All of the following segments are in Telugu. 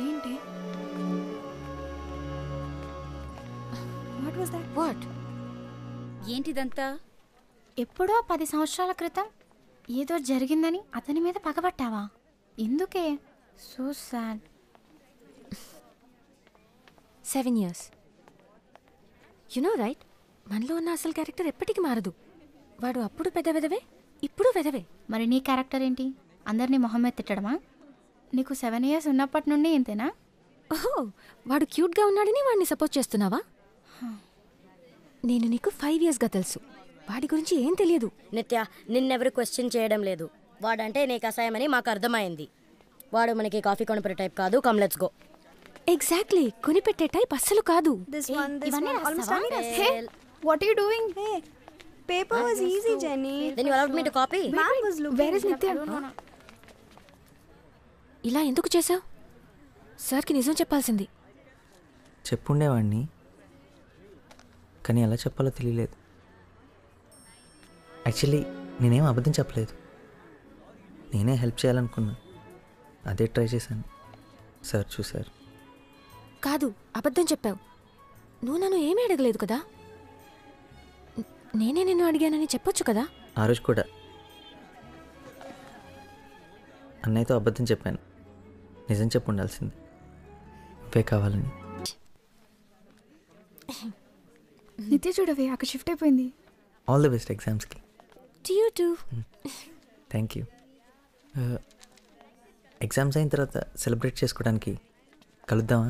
ఏంటి? What was that? వాట్? ఏంటిదంతా? ఎప్పుడో 10 సంవత్సరాల క్రితం ఏదో జరిగిందని అతని మీద పగబట్టావా? ఎందుకే? So sad. 7 years. You know right, మనలో ఉన్న అసలు క్యారెక్టర్ ఎప్పటికీ మారదు. వాడు అప్పుడు పెద్ద వెదవే, ఇప్పుడు వెదవే. మరి నీ క్యారెక్టర్ ఏంటి? అందరినీ మొహం మీద తిట్టడమా? నీకు 7 years ఉన్నప్పటి నుండి ఇంతేనా? ఓహో, వాడు క్యూట్గా ఉన్నాడని వాడిని సపోర్ట్ చేస్తున్నావా? నేను నీకు 5 yearsగా తెలుసు. వాడి గురించి ఏం తెలియదు. నిత్య, నిన్నెవరు క్వశ్చన్ చేయడం లేదు. వాడంటే నీకు అసహ్యమని మాకు అర్థమైంది. వాడు మనకి కాఫీ కొనిపెట్టే టైప్ కాదు. Come let's go. ఎగ్జాక్ట్లీ, కొనిపెట్టే టైప్ అస్సలు కాదు. What are you doing? Hey, paper was easy, Jenny. Then you allowed me to copy? Ma'am was looking. Where is Nitya? ఇలా ఎందుకు చేసావు? సార్కి నిజం చెప్పాల్సింది. చెప్పుండేవాడిని, కానీ ఎలా చెప్పాలో తెలియలేదు. యాక్చువల్లీ నేనేం అబద్ధం చెప్పలేదు. నేనే హెల్ప్ చేయాలనుకున్నా, అదే ట్రై చేశాను. సార్ చూశారు. కాదు, అబద్ధం చెప్పావు. నువ్వు నన్ను ఏమీ అడగలేదు కదా. నేనే నిన్ను అడిగానని చెప్పొచ్చు కదా. ఆ రోజు కూడా అన్నయ్యతో అబద్ధం చెప్పాను. నిజం చెప్పు ఉండాల్సింది, నువ్వే కావాలని. నిత్య చూడవే, అక్కడ షిఫ్ట్ అయిపోయింది. ఆల్ ది బెస్ట్ ఎగ్జామ్స్కి. To you two. Thank you. Exams అయిన తర్వాత సెలబ్రేట్ చేసుకోవడానికి కలుద్దామా?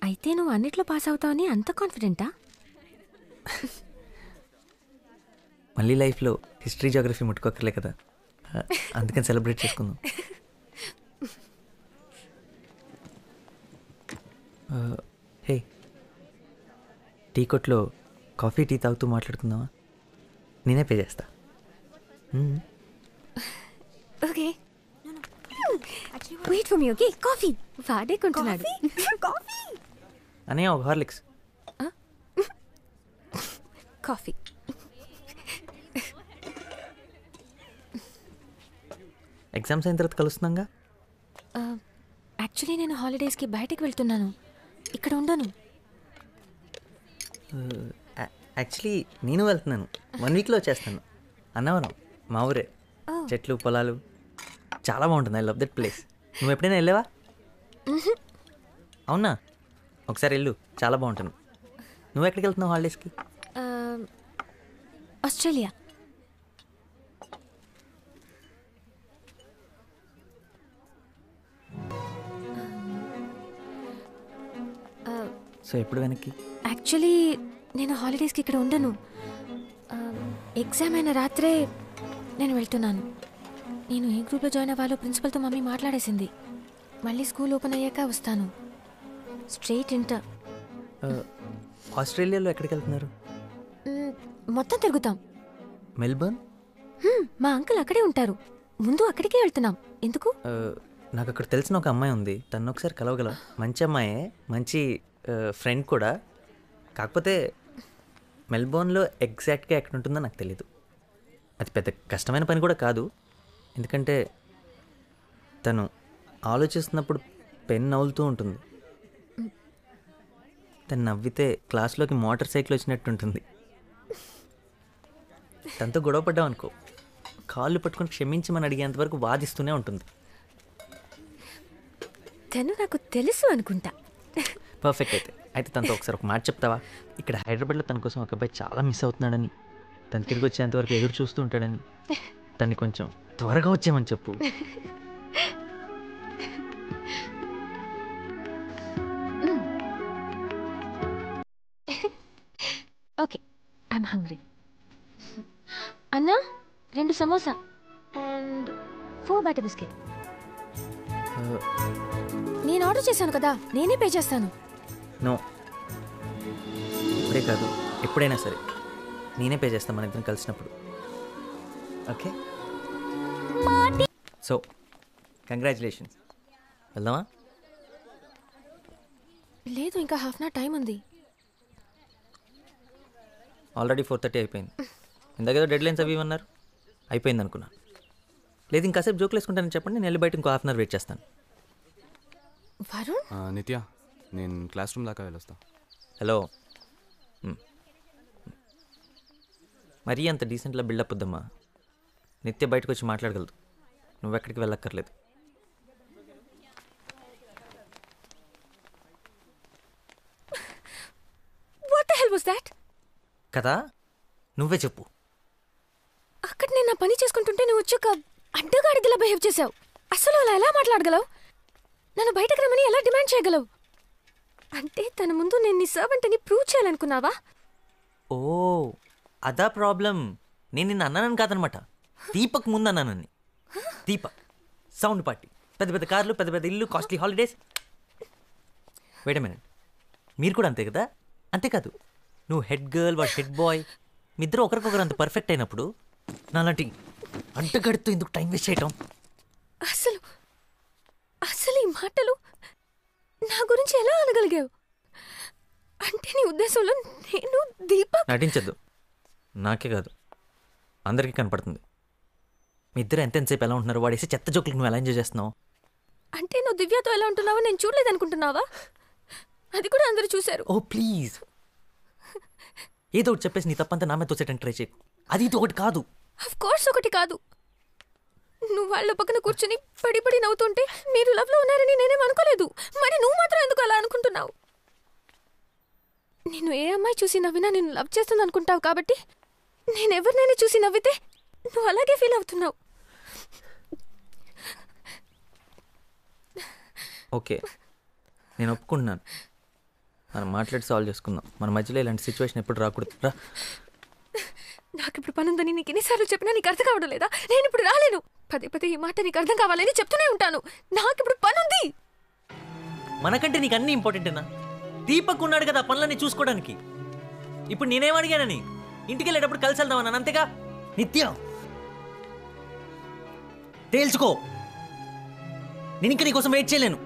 అయితే నువ్వు అన్నిట్లో పాస్ అవుతావని అంత కాన్ఫిడెంటా? మళ్ళీ లైఫ్లో హిస్టరీ జాగ్రఫీ ముట్టుకోకర్లే కదా, అందుకని సెలబ్రేట్ చేసుకుందాం. హే, టీ కొట్లో కాఫీ టీ తాగుతూ మాట్లాడుకుందామా? నేనే పే చేస్తా. Okay, wait for me. Okay, coffee వాడే కొంటున్నాడు. అనే ఒక హార్లిక్స్. కాఫీ. ఎగ్జామ్స్ అయిన తర్వాత కలుస్తున్నాగా. యాక్చువల్లీ నేను హాలిడేస్కి బయటికి వెళ్తున్నాను, ఇక్కడ ఉండను. యాక్చువల్లీ నేను వెళ్తున్నాను, 1 weekలో వచ్చేస్తాను. అన్నవరం మా ఊరే, చెట్లు పొలాలు చాలా బాగుంటుంది. I love that place. నువ్వు ఎప్పుడైనా వెళ్ళావా? అవునా? ఒకసారి వెళ్ళు, చాలా బాగుంటుంది. నువ్వు ఎక్కడికి వెళ్తున్నావు హాలిడేస్కి? ఆస్ట్రేలియా. సో ఎప్పుడు వెనక్కి? యాక్చువల్లీ నేను హాలిడేస్కి ఇక్కడ ఉండను. ఎగ్జామ్ అయిన రాత్రే నేను వెళ్తున్నాను. నేను ఏ గ్రూప్లో జాయిన్ అవ్వాలో ప్రిన్సిపల్తో మమ్మీ మాట్లాడేసింది. మళ్ళీ స్కూల్ ఓపెన్ అయ్యాక వస్తాను. Straight inter. ఆస్ట్రేలియాలో ఎక్కడికి వెళ్తున్నారు? మొత్తం తిరుగుతాం. మెల్బర్న్? మా అంకుల్ అక్కడే ఉంటారు. ముందు అక్కడికే వెళ్తున్నాం. ఎందుకు? నాకు అక్కడ తెలిసిన ఒక అమ్మాయి ఉంది, తను ఒకసారి కలవగల. మంచి అమ్మాయే, మంచి ఫ్రెండ్ కూడా. కాకపోతే మెల్బోర్న్లో ఎగ్జాక్ట్గా ఎక్కడ ఉంటుందో నాకు తెలీదు. అది పెద్ద కష్టమైన పని కూడా కాదు, ఎందుకంటే తను ఆలోచిస్తున్నప్పుడు పెన్ నవ్వులుతూ ఉంటుంది. తను నవ్వితే క్లాస్లోకి మోటార్ సైకిల్ వచ్చినట్టు ఉంటుంది. తనతో గొడవ పడ్డాం అనుకో, కాళ్ళు పట్టుకొని క్షమించమని అడిగేంతవరకు వాదిస్తూనే ఉంటుంది. తను నాకు తెలుసు అనుకుంటా. పర్ఫెక్ట్. అయితే తనతో ఒకసారి ఒక మాట చెప్తావా? ఇక్కడ హైదరాబాద్లో తన కోసం ఒక అబ్బాయి చాలా మిస్ అవుతున్నాడని, తను తిరిగి వచ్చేంతవరకు ఎదురు చూస్తూ ఉంటాడని, తన్ని కొంచెం త్వరగా వచ్చేయమని చెప్పు. Okay, I'm hungry. అన్నా, 2 సమోసా అండ్ 4 బటర్ బిస్కెట్. నేను ఆర్డర్ చేశాను కదా, నేనే పే చేస్తాను. నో, ఇప్పుడే కాదు, ఎప్పుడైనా సరే నేనే పే చేస్తాను మన ఇద్దరం కలిసినప్పుడు. ఓకే? So congratulations. వెళ్దామా? లేదు, ఇంకా హాఫ్ అన్ అవర్ టైం ఉంది. ఆల్రెడీ 4:30 అయిపోయింది. ఇందాకేదో డెడ్ లైన్స్ అవి ఇవన్నారు, అయిపోయింది అనుకున్నాను. లేదు ఇంకాసేపు జోకులు వేసుకుంటానని చెప్పండి, నేను వెళ్ళి బయట ఇంకో హాఫ్ అన్ అవర్ వెయిట్ చేస్తాను. వరుణ్ నిత్య నేను క్లాస్ రూమ్ దాకా వెళ్ళొస్తా. హలో. మరీ అంత డీసెంట్లా బిల్డప్ వద్దమ్మా. నిత్య బయటకు వచ్చి మాట్లాడగలదు, నువ్వెక్కడికి వెళ్ళక్కర్లేదు. What the hell was that? కదా, నువ్వే చెప్పు. అక్కడ నేను నా పని చేసుకుంటుంటే నువ్వు వచ్చాక అడ్డగాడిదిలా బిహేవ్ చేసావు. అసలు అలా ఎలా మాట్లాడగలవు? నన్ను బయటకు రమ్మని ఎలా డిమాండ్ చేయగలవు? అంటే తన ముందు నేను నీ సర్వెంట్ అని ప్రూవ్ చేయాలనుకున్నావా? ఓ అదా ప్రాబ్లం. నేను నిన్ను అన్నానని కాదనమాట, దీపక్ ముందు అన్నానని. దీపక్ సౌండ్ పార్టీ, పెద్ద పెద్ద కార్లు, పెద్ద పెద్ద ఇల్లు, costly holidays. Wait a minute, మీరు కూడా అంతే కదా? అంతేకాదు, నువ్వు హెడ్ గర్ల్, వాడు హెడ్ బాయ్, మీ ఇద్దరు ఒకరికొకరు అంత పర్ఫెక్ట్ అయినప్పుడు నాలాంటి అడ్డగడుతూ ఎందుకు టైం వేస్ట్ చేయటం? అసలు అసలు ఈ మాటలు నా గురించి ఎలా అనగలిగావు? అంటే నీ ఉద్దేశంలో నేను దీపక్? నటించద్దు, నాకే కాదు అందరికీ కనపడుతుంది. మీ ఇద్దరు ఎంతసేపు ఎలా ఉంటున్నారు? వాడేసి చెత్త జోకులు నువ్వు ఎలా ఎంజాయ్ చేస్తున్నావు? అంటే నువ్వు దివ్యతో ఎలా ఉంటున్నావో నేను చూడలేదనుకుంటున్నావా? అది కూడా అందరూ చూశారు. ఓ ప్లీజ్, ఏదో ఒకటి చెప్పేసి నీ తప్పంతా నా మీద తోసేయడానికి ట్రై చేయకు. అది ఇది ఒకటి కాదు. ఆఫ్ కోర్స్ ఒకటి కాదు. నువ్వు వాళ్ళ పక్కన కూర్చుని పడి పడి నవ్వుతుంటే మీరు లవ్ లో ఉన్నారని నేనేం అనుకోలేదు. మరి నువ్వు మాత్రం ఎందుకు అలా అనుకుంటున్నావు? నేను ఏ అమ్మాయి చూసి నవ్వినా నేను లవ్ చేస్తుంది అనుకుంటావు కాబట్టి నేనెవరినైనా చూసి నవ్వితే నువ్వు అలాగే ఫీల్ అవుతున్నావు. ఓకే, నేను ఒప్పుకుంటున్నాను. మనం మాట్లాడి సాల్వ్ చేసుకుందాం. మన మధ్యలో ఇలాంటి సిచ్యువేషన్ ఎప్పుడు రాకూడదు. రా. నాకు ఇప్పుడు పని ఉందని నీకు ఎన్నిసార్లు చెప్పినా నీకు అర్థం కావడం లేదా? నేను ఇప్పుడు రాలేను. పదే పదే ఈ మాట నీకు అర్థం కావాలని చెప్తూనే ఉంటాను. నాకు ఇప్పుడు పని ఉంది. మనకంటే నీకు అన్నీ ఇంపార్టెంటేనా? దీపక్ ఉన్నాడు కదా పనులన్నీ చూసుకోవడానికి. ఇప్పుడు నేనేం అడిగానని? ఇంటికి వెళ్ళేటప్పుడు కలిసి వెళ్దామన్నాను, అంతేగా? నిత్యం తేల్చుకో, నేను ఇంకా నీకోసం వెయిట్ చేయలేను.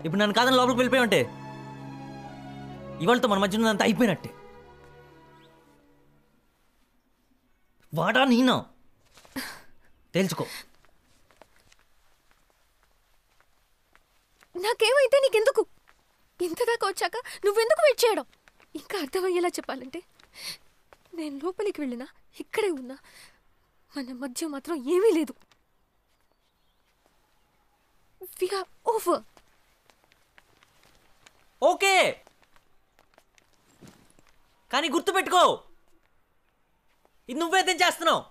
ఇప్పుడు నన్ను కాదని లోపలికి వెళ్ళిపోయి ఉంటే ఇవాళతో మన మధ్య ఉన్నదంతా అయిపోయినట్టే. వాడా నేనా? తేల్చుకో. నాకేమైతే నీకెందుకు? ఇంతదాకా వచ్చాక నువ్వెందుకు వెయిట్ చేయడం? ఇంకా అర్థమయ్యేలా చెప్పాలంటే నేను లోపలికి వెళ్ళినా ఇక్కడే ఉన్నా మన మధ్య మాత్రం ఏమీ లేదు. We are over. ఓకే, కానీ గుర్తుపెట్టుకో, ఇది నువ్వేదేం చేస్తున్నావు.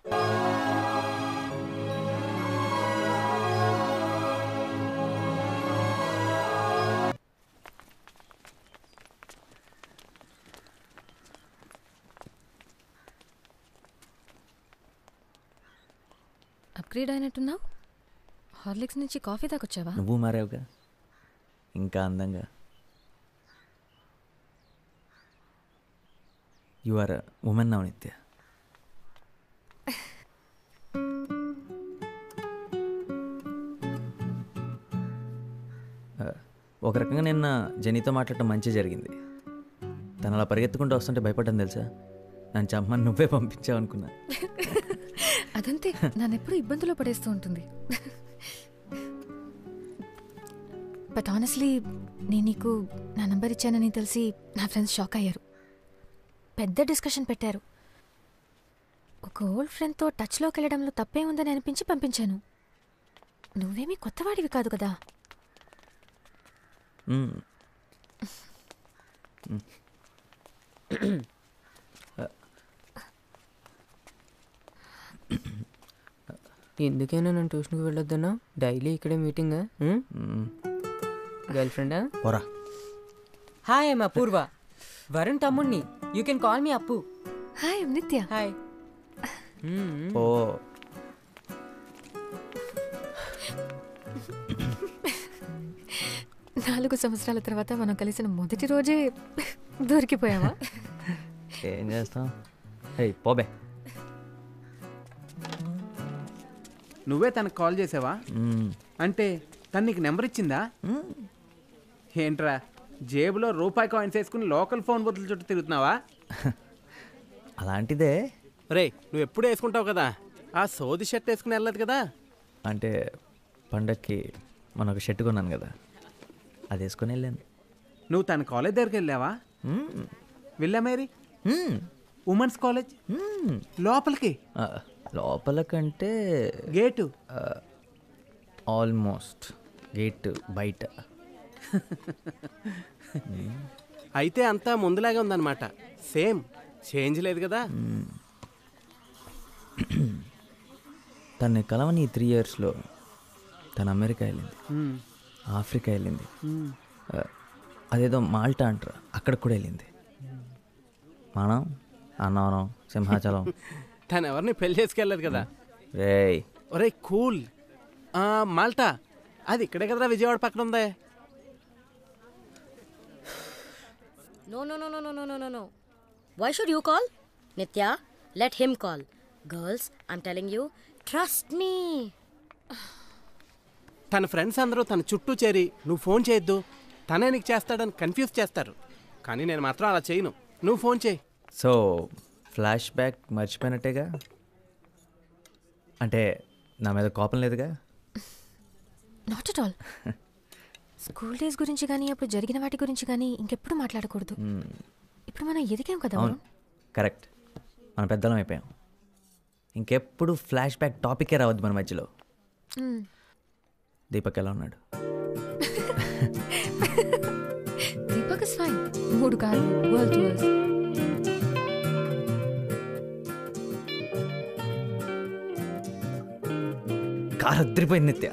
అప్గ్రేడ్ అయినట్టున్నావు. హార్లిక్స్ నుంచి కాఫీ దాకా వచ్చావా? నువ్వు మారావుగా, ఇంకా అందంగా. యు ఆర్ ఉమెన్ నౌ నిత్య. ఒక రకంగా నిన్న జెనీతో మాట్లాడటం మంచి జరిగింది. తను అలా పరిగెత్తుకుంటూ వస్తుంటే భయపడ్డాను తెలుసా. నన్ను చమ్మని నువ్వే పంపించావు అనుకున్నా. అదంతే, నన్నెప్పుడు ఇబ్బందులో పడేస్తూ ఉంటుంది. బట్ ఆనెస్ట్లీ నేను నీకు నా నంబర్ ఇచ్చానని తెలిసి నా ఫ్రెండ్స్ షాక్ అయ్యారు. పెద్ద డిస్కషన్ పెట్టారు. ఒక ఓల్డ్ ఫ్రెండ్తో టచ్లోకి వెళ్ళడంలో తప్పే ఉందని అనిపించి పంపించాను. నువ్వేమీ కొత్తవాడివి కాదు కదా. ఎందుకైనా నన్ను ట్యూషన్కి వెళ్ళొద్దన్నా? డైలీ ఇక్కడే మీటింగా? గర్ల్ ఫ్రెండా? పోరా. హాయ్ ఐమ్ అపూర్వ, వరుణ్ తమ్ముణ్ణి. యూ కెన్ కాల్ మీ అప్పు. హాయ్ నిత్య. హాయ్. ఓ 4 సంవత్సరాల తర్వాత మనం కలిసిన మొదటి రోజే దొరికిపోయావా? ఏం చేస్తాం? హే పోబే. నువ్వే తనకు కాల్ చేసావా? అంటే తను నీకు నెంబర్ ఇచ్చిందా? ఏంట్రా జేబులో రూపాయి కాయిన్స్ వేసుకుని లోకల్ ఫోన్ బదులు చుట్టూ తిరుగుతున్నావా? అలాంటిదే. రే నువ్వు ఎప్పుడు వేసుకుంటావు కదా, ఆ సోది షర్ట్ వేసుకుని వెళ్ళదు కదా. అంటే పండక్కి మన ఒక షర్ట్ కొన్నాను కదా, అది వేసుకొని వెళ్ళాను. నువ్వు తన కాలేజ్ దగ్గరికి వెళ్ళావా? వెళ్ళా మేరీ ఉమెన్స్ కాలేజ్ లోపలికి లోపల కంటే గేటు ఆల్మోస్ట్ గేట్ బయట. అయితే అంతా ముందులాగే ఉందన్నమాట. సేమ్ చేంజ్ లేదు కదా. తను కలవని 3 yearsలో తను అమెరికా వెళ్ళింది, ఆఫ్రికా వెళ్ళింది, అదేదో మాల్టా అంటారు అక్కడికి కూడా వెళ్ళింది. మనం అన్నవరం, సింహాచలం. తను ఎవరిని పెళ్లి చేసుకెళ్ళలేదు కదా. రేయ్ ఒరే కూల్. మాల్టా అది ఇక్కడే కదరా, విజయవాడ పక్కన ఉందే. No, no, no, no, no, no, no, no, no. Why should you call? Nitya, let him call. Girls, I'm telling you, trust me. తన ఫ్రెండ్స్ అందరూ తన చుట్టూ చేరి నువ్వు ఫోన్ చేయొద్దు, తనే నీకు చేస్తాడని కన్ఫ్యూజ్ చేస్తారు. కానీ నేను మాత్రం అలా చేయను. నువ్వు ఫోన్ చేయి. సో ఫ్లాష్ బ్యాక్ మర్చిపోయినట్టేగా? అంటే నా మీద కోపం లేదుగా? Not at all. School days గురించి కానీ అప్పుడు జరిగిన వాటి గురించి కానీ ఇంకెప్పుడు మాట్లాడకూడదు. ఇప్పుడు మనం ఎదిగాం కదా. అవును, కరెక్ట్. మనం పెద్దలం అయిపోయాం. ఇంకెప్పుడు ఫ్లాష్ బ్యాక్ టాపికే రావద్దు మన మధ్యలో. దీపక్ ఎలా ఉన్నాడు? Deepak is fine. 3 కార్లు, వరల్డ్ టూర్స్. కారు అద్దరిపోయింది నిత్య.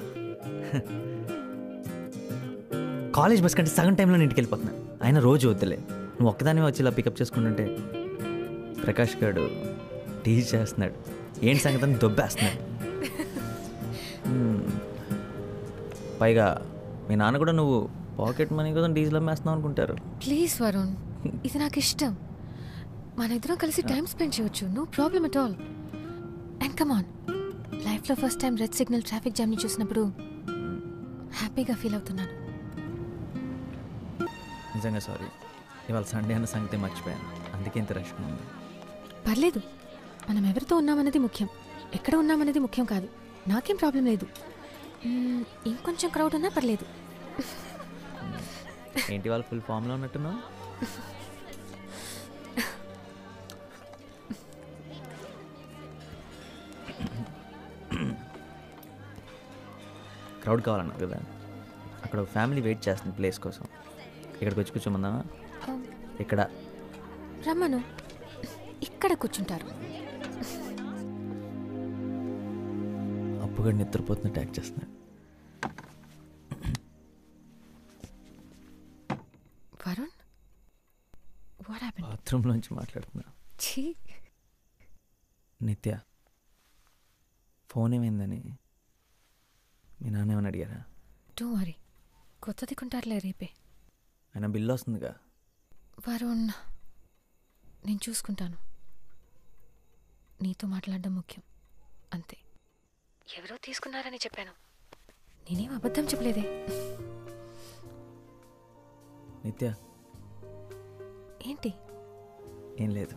కాలేజ్ బస్ కంటే సగం టైంలో ఇంటికి వెళ్ళిపోతున్నా. ఆయన రోజు వద్దులే, నువ్వు ఒక్కదాన్ని వచ్చి ఇలా పికప్ చేసుకుంటుంటే ప్రకాష్ గారు టీచ్ చేస్తున్నాడు. ఏంటి సంగతి దొబ్బేస్తున్నాడు. పైగా మీ నాన్న కూడా నువ్వు పాకెట్ మనీ కోసం డీజిల్ అమ్మేస్తున్నావు అనుకుంటారు. ప్లీజ్ వరుణ్, ఇది నాకు ఇష్టం. మన ఇద్దరం కలిసి టైం స్పెండ్ చేయొచ్చు. No problem at all. And come on, లైఫ్లో first time red signal traffic జామ్ని చూసినప్పుడు హ్యాపీగా ఫీల్ అవుతున్నాను. నిజంగా సారీ, ఇవాళ సండే అన్న సంగతి మర్చిపోయాను, అందుకే ఇంత రష్గా ఉంది. పర్లేదు, మనం ఎవరితో ఉన్నామన్నది ముఖ్యం, ఎక్కడ ఉన్నామన్నది ముఖ్యం కాదు. నాకేం ప్రాబ్లం లేదు. ఇంకొంచెం క్రౌడ్ ఉన్నా పర్లేదు. ఏంటి వాళ్ళు ఫుల్ ఫామ్లో ఉన్నట్టున్నావు? క్రౌడ్ కావాలన్నారు కదా, అక్కడ ఒక ఫ్యామిలీ వెయిట్ చేస్తుంది ప్లేస్ కోసం. ఇక్కడికి వచ్చి కూర్చోమందా? ఇక్కడ రమ్మను, ఇక్కడ కూర్చుంటారు. అప్పుగా నిద్రపోతున్న ట్యాక్ చేస్తున్నాడు. Varun, what happened? బాత్రూంలోంచి మాట్లాడుతున్నా. ఛీ, నిత్య, ఫోన్ ఏమైందని మీ నాన్న ఏమని అడిగారా? డోంట్ వరీ, కొత్తది కొంటారులే రేపే. ఆయన బిల్లు వస్తుందిగా. వరుణ్, నేను చూసుకుంటాను. నీతో మాట్లాడడం ముఖ్యం, అంతే. ఎవరో తీసుకున్నారని చెప్పాను, నేనేం అబద్ధం చెప్పలేదే. నిత్య, ఏంటి? ఏం లేదు.